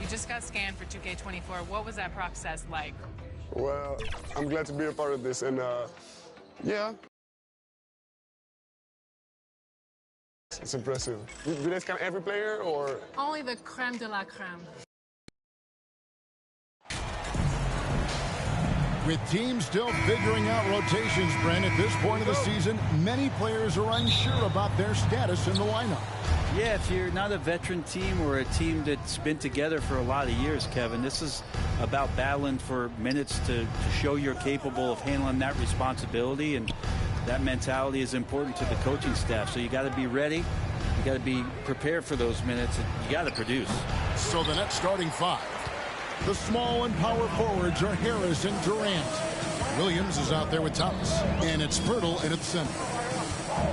You just got scanned for 2K24. What was that process like? Well, I'm glad to be a part of this, and yeah. It's impressive. Do they scan every player, or? Only the creme de la creme. With teams still figuring out rotations, Brent, at this point of the season, many players are unsure about their status in the lineup. Yeah, if you're not a veteran team or a team that's been together for a lot of years, Kevin, this is about battling for minutes to show you're capable of handling that responsibility, and that mentality is important to the coaching staff. So you got to be ready. You got to be prepared for those minutes. You got to produce. So the next starting five. The small and power forwards are Harris and Durant. Williams is out there with Thomas. And it's Pirtle in at the center.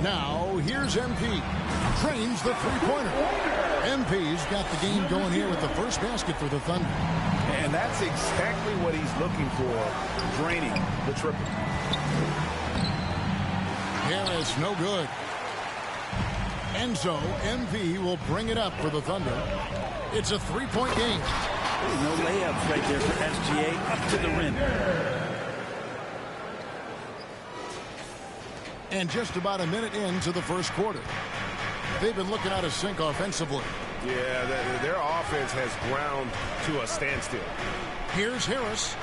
Now, here's MP. Trains the three-pointer. MP's got the game going here with the first basket for the Thunder. And that's exactly what he's looking for, draining the triple. Harris, no good. And so, MP will bring it up for the Thunder. It's a three-point game. No layups right there for SGA up to the rim. And just about a minute into the first quarter. They've been looking out of sync offensively. Yeah, their offense has ground to a standstill. Here's Harris.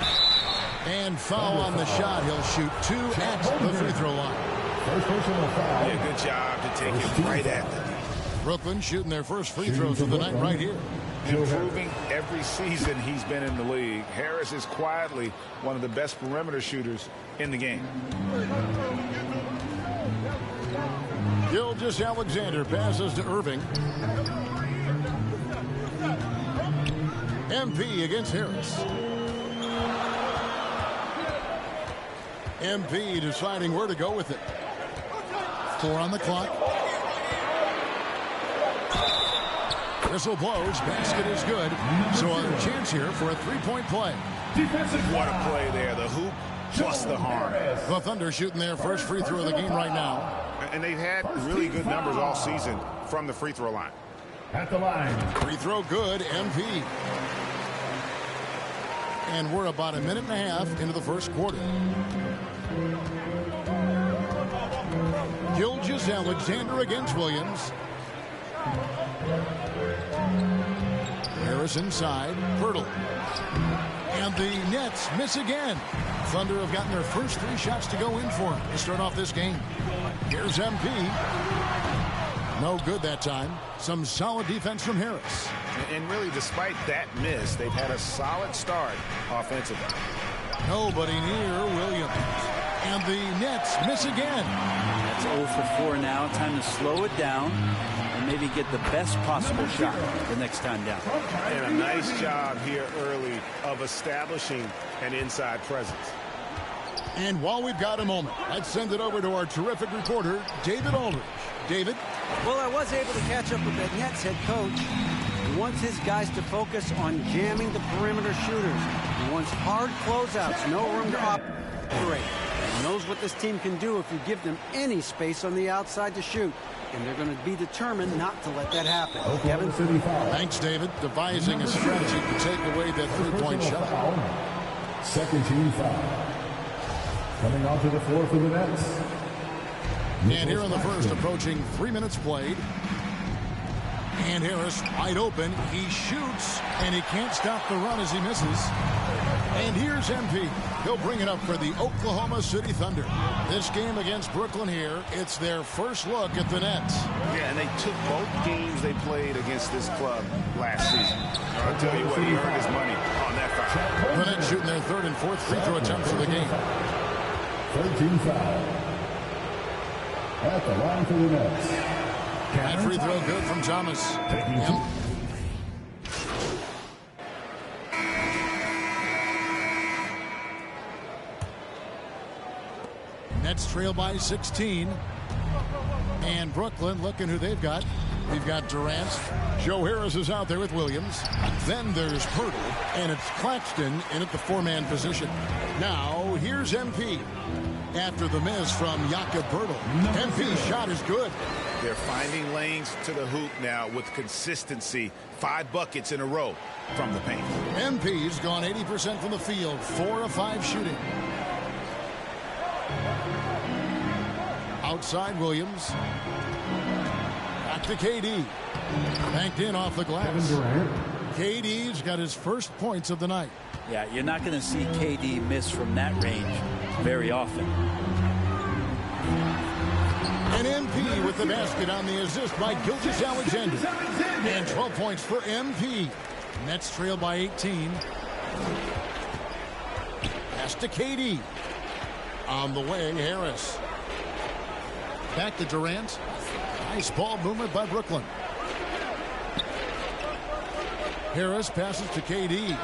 And foul on the shot. He'll shoot two at the free throw line. Yeah, good job to take it right at the D. Brooklyn shooting their first free throws of the night right here. Improving every season he's been in the league. Harris is quietly one of the best perimeter shooters in the game. Gilgeous-Alexander passes to Irving. MP against Harris. MP deciding where to go with it. 4 on the clock. Whistle blows. Basket is good. So a chance here for a three-point play. What a play there. The hoop plus the harm. The Thunder shooting their first free throw of the game right now. And they've had really good numbers all season from the free throw line. At the line. Free throw good. MP. And we're about a minute and a half into the first quarter. Gilgeous-Alexander against Williams. Harris inside. Pirtle. And the Nets miss again. Thunder have gotten their first 3 shots to go in for to start off this game. Here's MP. No good that time. Some solid defense from Harris. And really, despite that miss, they've had a solid start offensively. Nobody near Williams. And the Nets miss again. That's 0 for 4 now. Time to slow it down and maybe get the best possible shot the next time down. And a nice job here early of establishing an inside presence. And while we've got a moment, let's send it over to our terrific reporter, David Aldridge. David? Well, I was able to catch up with that Nets head coach. He wants his guys to focus on jamming the perimeter shooters. He wants hard closeouts, no room to operate. He knows what this team can do if you give them any space on the outside to shoot. And they're going to be determined not to let that happen. Kevin? Thanks, David. Devising a strategy to take away that three-point shot. Second team foul. Coming onto the floor for the Nets. And here in the first, approaching 3 minutes played. And Harris wide open. He shoots, and he can't stop the run as he misses. And here's MP. He'll bring it up for the Oklahoma City Thunder. This game against Brooklyn here, it's their first look at the Nets. Yeah, and they took both games they played against this club last season. I'll tell you what, he earned his money on that foul. The Nets shooting their third and fourth free throw attempts of the game. 13 foul. At the line for the Nets. That free throw good from Thomas. Yep. Nets trail by 16. And Brooklyn looking who they've got. We've got Durant. Joe Harris is out there with Williams. Then there's Pirtle. And it's Claxton in at the 4-man position. Now, here's MP. After the miss from Jakob Pirtle. MP's shot is good. They're finding lanes to the hoop now with consistency. 5 buckets in a row. from the paint. MP's gone 80% from the field, 4 of 5 shooting. Outside Williams. Back to KD. Banked in off the glass. KD's got his first points of the night. Yeah, you're not going to see KD miss from that range very often. And MP with the basket on the assist by Gilgeous-Alexander. And 12 points for MP. Nets trail by 18. Pass to KD. On the wing, Harris. Back to Durant. Nice ball movement by Brooklyn. Harris passes to KD.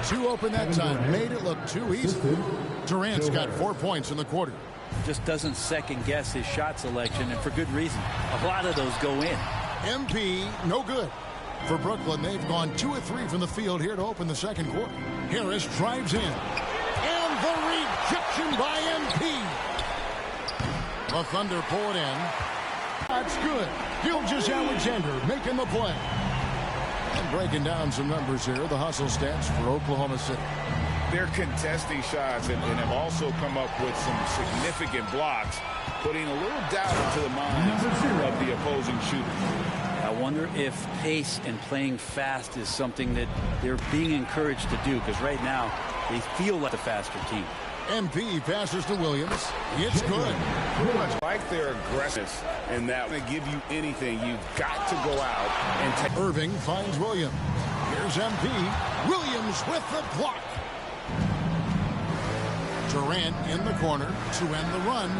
2 open that time. Made it look too easy. Durant's got 4 points in the quarter. Just doesn't second guess his shot selection, and for good reason. A lot of those go in. MP, no good. For Brooklyn, they've gone 2 of 3 from the field here to open the second quarter. Harris drives in. And the rejection by MP. The Thunder pull it in. That's good. Gilgeous-Alexander making the play. And breaking down some numbers here, the hustle stats for Oklahoma City. They're contesting shots and have also come up with some significant blocks, putting a little doubt into the minds of the opposing shooters. I wonder if pace and playing fast is something that they're being encouraged to do, because right now they feel like the faster team. MP passes to Williams. It's good. Pretty much like their aggressiveness, and that will give you anything. You've got to go out and take. Irving finds Williams. Here's MP. Williams with the block. Durant in the corner to end the run.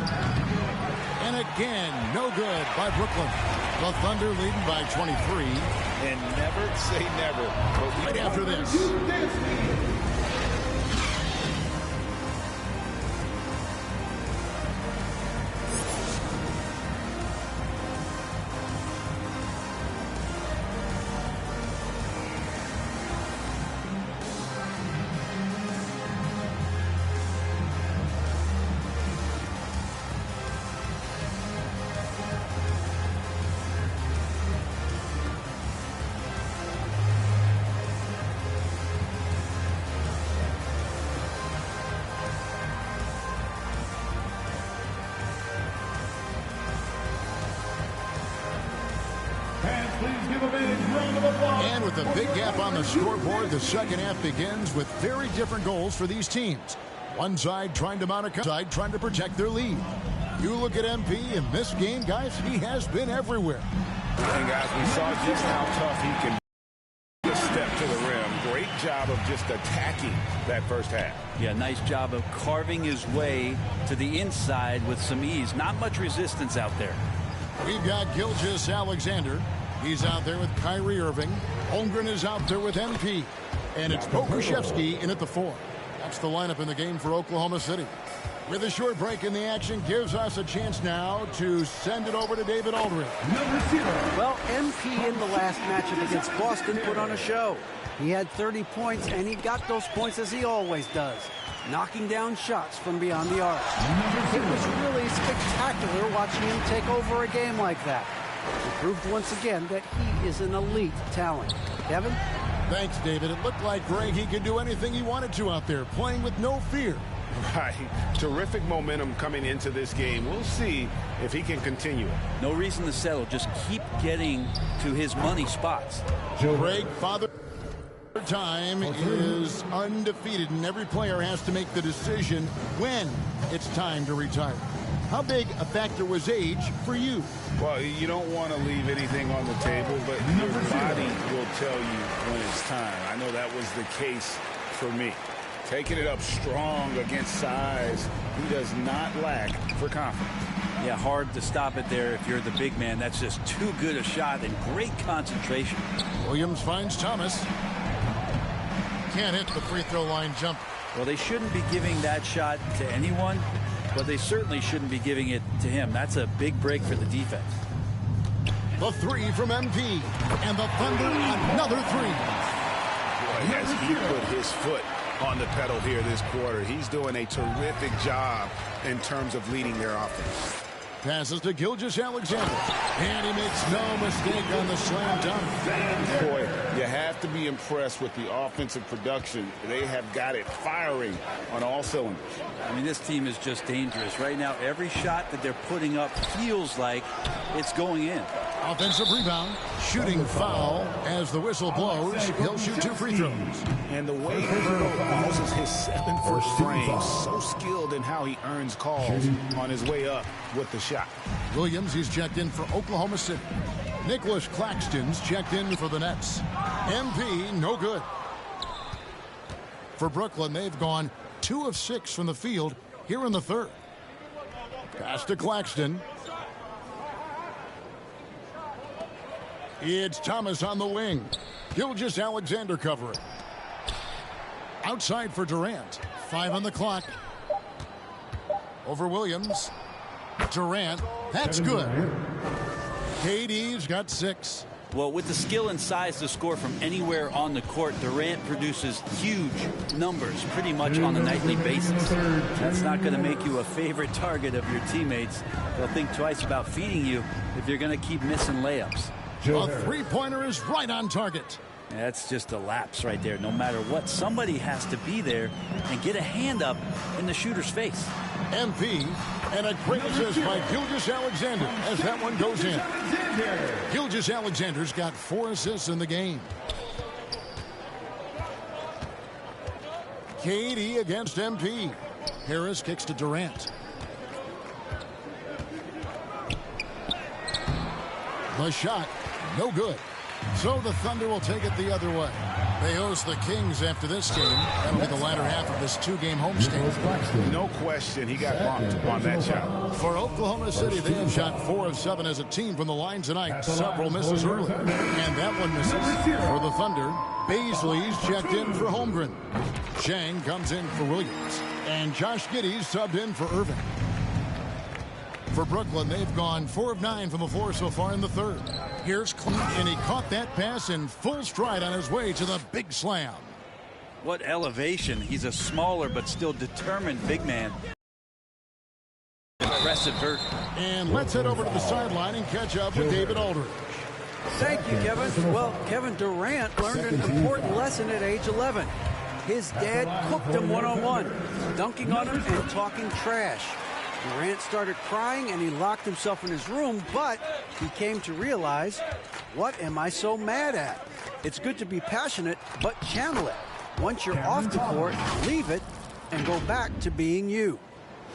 And again, no good by Brooklyn. The Thunder leading by 23. And never say never. Right after this. And with a big gap on the scoreboard, the second half begins with very different goals for these teams. One side trying to mount a side trying to protect their lead. You look at MP in this game, guys, he has been everywhere. And guys, we saw just how tough he can be. A step to the rim. Great job of just attacking that first half. Yeah, nice job of carving his way to the inside with some ease. Not much resistance out there. We've got Gilgeous-Alexander. He's out there with Kyrie Irving. Holmgren is out there with MP. And it's Pokusevski in at the 4. That's the lineup in the game for Oklahoma City. With a short break in the action, gives us a chance now to send it over to David Aldridge. Well, MP in the last matchup against Boston put on a show. He had 30 points, and he got those points as he always does, knocking down shots from beyond the arc. It was really spectacular watching him take over a game like that. He proved once again that he is an elite talent. Kevin? Thanks, David. It looked like Greg, he could do anything he wanted to out there, playing with no fear. Right. Terrific momentum coming into this game. We'll see if he can continue it. No reason to settle. Just keep getting to his money spots. Greg, Father Time is undefeated, and every player has to make the decision when it's time to retire. How big a factor was age for you? Well, you don't want to leave anything on the table, but your body will tell you when it's time. I know that was the case for me. Taking it up strong against size, he does not lack for confidence. Yeah, hard to stop it there if you're the big man. That's just too good a shot and great concentration. Williams finds Thomas. Can't hit the free throw line jump. Well, they shouldn't be giving that shot to anyone, but they certainly shouldn't be giving it to him. That's a big break for the defense. The 3 from MP, and the Thunder another 3. Boy, as he put his foot on the pedal here this quarter, he's doing a terrific job in terms of leading their offense. passes to Gilgeous-Alexander. And he makes no mistake on the slam dunk. Boy, you have to be impressed with the offensive production. They have got it firing on all cylinders. I mean, this team is just dangerous. Right now, every shot that they're putting up feels like it's going in. Offensive rebound, shooting foul as the whistle blows. He'll shoot 2 free throws. And the way he uses his 7-foot frame, so skilled in how he earns calls on his way up with the shot. Williams, he's checked in for Oklahoma City. Nicholas Claxton's checked in for the Nets. MP, no good. For Brooklyn, they've gone 2 of 6 from the field here in the third. Pass to Claxton. It's Thomas on the wing. Gilgeous-Alexander covering. Outside for Durant. 5 on the clock. Over Williams. Durant. That's good. KD's got 6. Well, with the skill and size to score from anywhere on the court, Durant produces huge numbers pretty much on a nightly basis. That's not going to make you a favorite target of your teammates. They'll think twice about feeding you if you're going to keep missing layups. A three-pointer is right on target. That's just a lapse right there. No matter what, somebody has to be there and get a hand up in the shooter's face. MP, and a great assist by Gilgeous-Alexander as that one goes in. Gilgeous-Alexander's got 4 assists in the game. KD against MP. Harris kicks to Durant. The shot, no good. So the Thunder will take it the other way. They host the Kings after this game. That'll be the latter half of this 2-game homestand. No question, he got bumped on that shot. For Oklahoma City, they have shot 4 of 7 as a team from the line tonight. Several misses early. And that one misses. For the Thunder, Baisley's checked in for Holmgren. Chang comes in for Williams. And Josh Giddey's subbed in for Irving. For Brooklyn, they've gone 4 of 9 from the floor so far in the third. Here's Clean, and he caught that pass in full stride on his way to the big slam. What elevation. He's a smaller but still determined big man. Impressive vert. And let's head over to the sideline and catch up with David Aldridge. Thank you, Kevin. Well, Kevin Durant learned an important lesson at age 11. His dad cooked him one-on-one, dunking on him and talking trash. Durant started crying and he locked himself in his room, but he came to realize, what am I so mad at? It's good to be passionate, but channel it. Once you're off the court, leave it and go back to being you.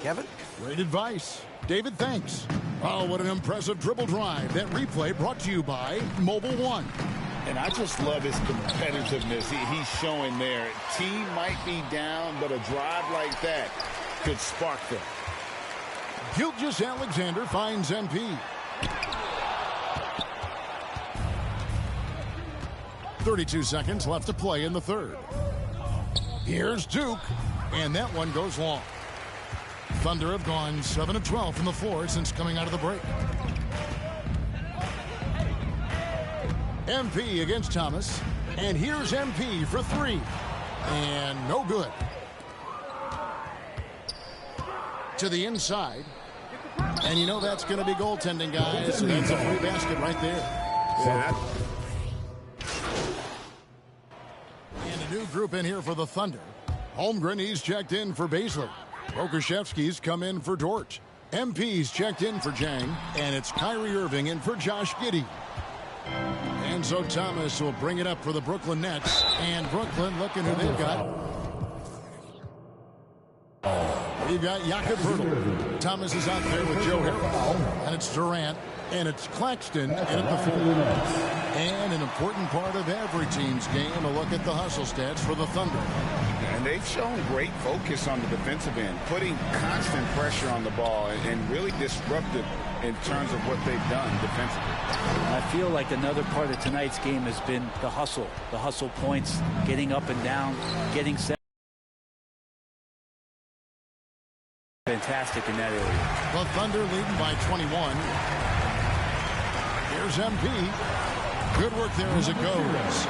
Kevin? Great advice. David, thanks. Oh, what an impressive dribble drive. That replay brought to you by Mobile One. And I just love his competitiveness he's showing there. Team might be down, but a drive like that could spark them. Gilgeous-Alexander finds MP. .32 seconds left to play in the third. Here's Duke, and that one goes long. Thunder have gone 7 of 12 from the floor since coming out of the break. MP against Thomas, and here's MP for 3, and no good. To the inside. And you know that's going to be goaltending, guys. So that's a free basket right there. Yeah. And a new group in here for the Thunder. Holmgren, he's checked in for Baisley. Pokusevski's come in for Dort. MP's checked in for Jang. And it's Kyrie Irving in for Josh Giddey. And so Thomas will bring it up for the Brooklyn Nets. And Brooklyn, looking who they've got. You've got Jakob Poeltl. Thomas is out there with Joe Harris. And it's Durant. And it's Claxton. And at the 4. And an important part of every team's game, a look at the hustle stats for the Thunder. And they've shown great focus on the defensive end, putting constant pressure on the ball and really disruptive in terms of what they've done defensively. I feel like another part of tonight's game has been the hustle points, getting up and down, getting set. Fantastic in that area. The Thunder leading by 21. Here's MP. Good work there as it goes.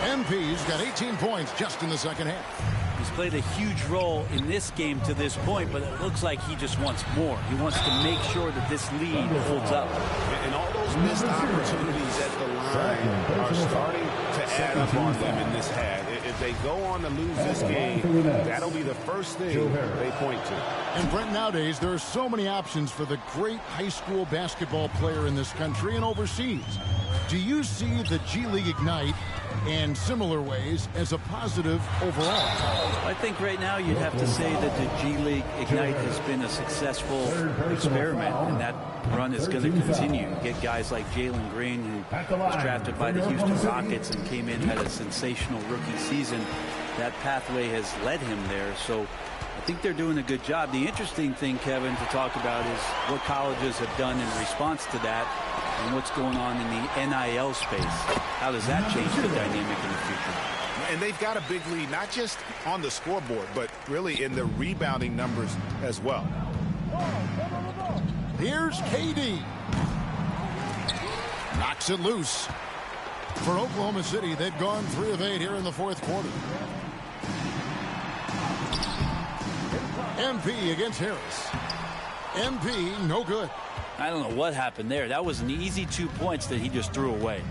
MP's got 18 points just in the second half. He's played a huge role in this game to this point, but it looks like he just wants more. He wants to make sure that this lead holds up. And all those missed opportunities at the line are starting to add up on them in this half. If they go on to lose this game, that'll be the first thing they point to. And Brent, nowadays, there are so many options for the great high school basketball player in this country and overseas. Do you see the G League Ignite and similar ways as a positive overall? I think right now you'd have to say that the G League Ignite has been a successful experiment, and that run is going to continue. You get guys like Jalen Green, who was drafted by the Houston Rockets and came in, had a sensational rookie season. That pathway has led him there, so I think they're doing a good job. The interesting thing, Kevin, to talk about is what colleges have done in response to that and what's going on in the NIL space. How does that change the dynamic in the future? And they've got a big lead, not just on the scoreboard, but really in the rebounding numbers as well. Here's KD. Knocks it loose. For Oklahoma City, they've gone 3 of 8 here in the fourth quarter. MP against Harris. MP, no good. I don't know what happened there. That was an easy 2 points that he just threw away.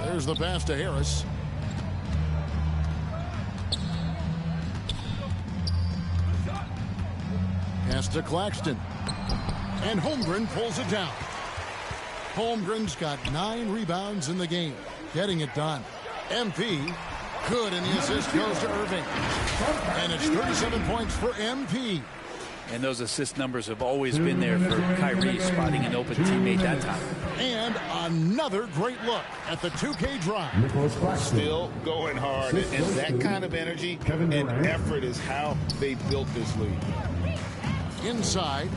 There's the pass to Harris. Pass to Claxton. And Holmgren pulls it down. Holmgren's got 9 rebounds in the game. Getting it done. MP, good, and the assist goes to Irving. And it's 37 points for MP. And those assist numbers have always been there for Kyrie, spotting an open teammate that time. And another great look at the 2K drive. Still going hard, and that kind of energy and effort is how they built this league. Inside.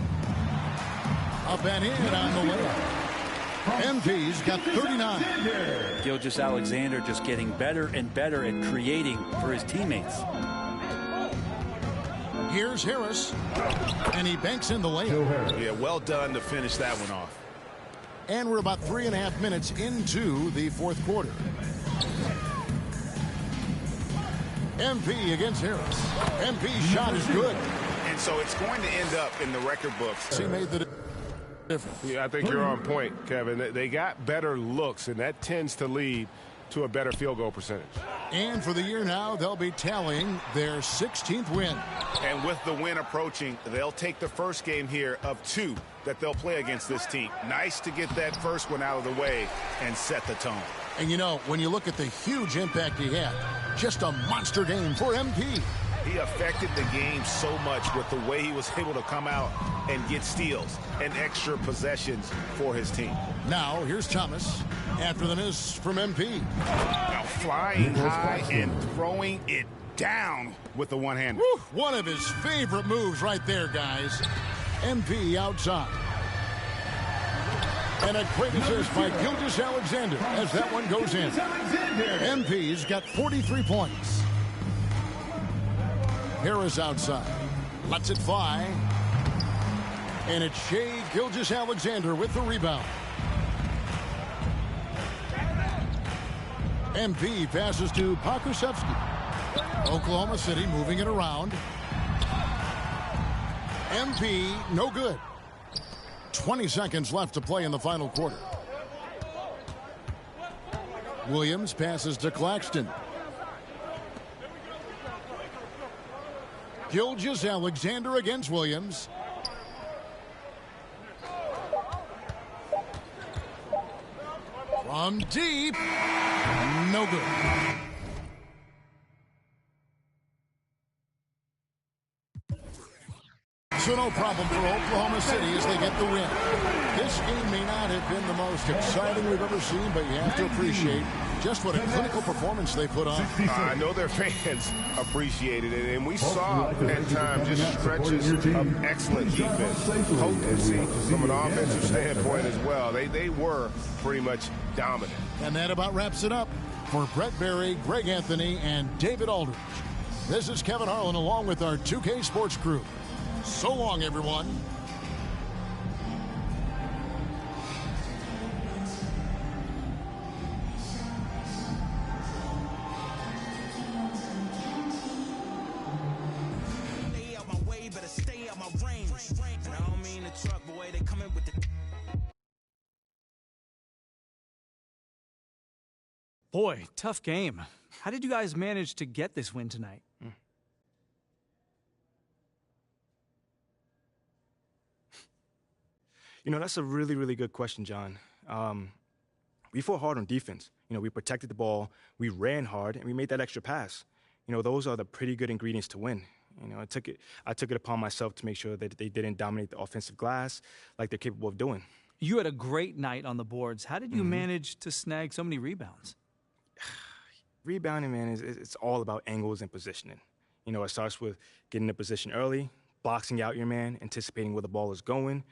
Up and in on the layup. MP's got 39. Gilgeous-Alexander just getting better and better at creating for his teammates. Here's Harris, and he banks in the layup. Yeah, well done to finish that one off. And we're about 3.5 minutes into the fourth quarter. MP against Harris. MP's shot is good. And so it's going to end up in the record books. He made the difference. Yeah, I think you're on point, Kevin. They got better looks, and that tends to lead to a better field goal percentage. And for the year now, they'll be tallying their 16th win. And with the win approaching, they'll take the first game here of 2 that they'll play against this team. Nice to get that first one out of the way and set the tone. And you know, when you look at the huge impact he had, just a monster game for MP. He affected the game so much with the way he was able to come out and get steals and extra possessions for his team. Now, here's Thomas after the miss from MP. Now flying high and throwing it down with the one-hander. One of his favorite moves right there, guys. MP outside. And a great assist by Gilgeous-Alexander as that one goes in. MP's got 43 points. Harris outside. Lets it fly. And it's Shai Gilgeous-Alexander with the rebound. MP passes to Pokusevski. Oklahoma City moving it around. MP, no good. 20 seconds left to play in the final quarter. Williams passes to Claxton. Gilgeous-Alexander against Williams. From deep. No good. So no problem for Oklahoma City as they get the win. This game may not have been the most exciting we've ever seen, but you have to appreciate just what a clinical performance they put on. I know their fans appreciated it, and we saw at times just stretches of excellent defense, potency from an offensive standpoint as well. They were pretty much dominant. And that about wraps it up. For Brett Berry, Greg Anthony, and David Aldridge, this is Kevin Harlan along with our 2K Sports crew. So long, everyone. Boy, tough game. How did you guys manage to get this win tonight? You know, that's a really, really good question, John. We fought hard on defense. You know, we protected the ball, we ran hard, and we made that extra pass. You know, those are the pretty good ingredients to win. You know, I took it upon myself to make sure that they didn't dominate the offensive glass like they're capable of doing. You had a great night on the boards. How did you manage to snag so many rebounds? Rebounding, man, it's all about angles and positioning. You know, it starts with getting the position early, boxing out your man, anticipating where the ball is going.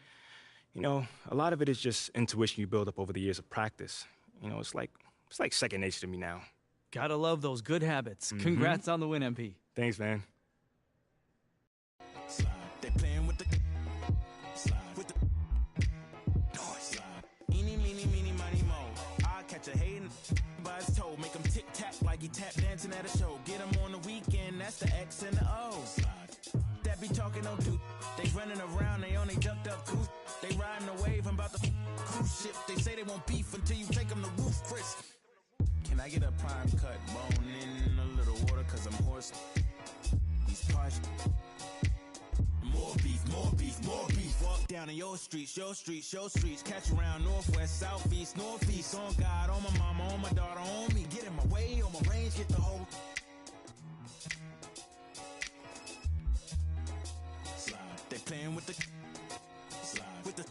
You know, a lot of it is just intuition you build up over the years of practice. You know, it's like second nature to me now. Gotta love those good habits. Congrats on the win, MP. Thanks, man. They playing with the slide with the noise. Eeny, meeny, meeny, money, mo. I catch a hating by his toe, make him tic tac like he tap dancing at a show. Get him on the weekend, that's the X and the O. That be talking no dude. They running around, they only ducked up cool. They riding the wave, I'm about to cruise ship. They say they won't beef until you take them to roof, Chris. Can I get a prime cut, bone in a little water, cause I'm hoarse. These parts. More beef, more beef, more beef. Walk down in your streets, your streets, your streets. Catch around northwest, southeast, northeast. On God, on my mama, on my daughter, on me. Get in my way, on my range, get the whole. Slide. They playing with the. Slide. With the.